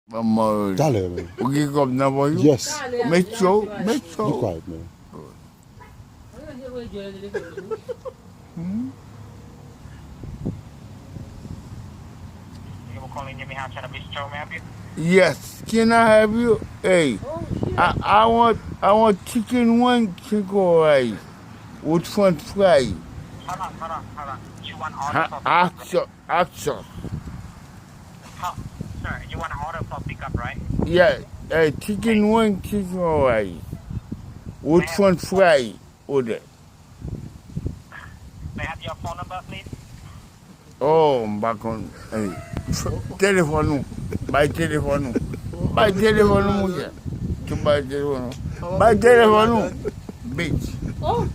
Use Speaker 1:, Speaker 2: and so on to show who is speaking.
Speaker 1: Vamos.
Speaker 2: Dale, man.
Speaker 1: Okay, come now for you?
Speaker 2: Yes.
Speaker 1: Metro.
Speaker 2: Be quiet, man.
Speaker 1: Yes. Can I have you? Hey, I want chicken one, chicken rice with French fry.
Speaker 3: Hold on. You want order for pickup?
Speaker 1: Action.
Speaker 3: Sir, you want order for pickup, right?
Speaker 1: Yeah, chicken one, chicken rice with French fry with it.
Speaker 3: May I have your phone number, please?
Speaker 1: Oh, back on. Hey, téléphone. By téléphone. By téléphone. By téléphone. By téléphone. Bitch.
Speaker 4: Oh,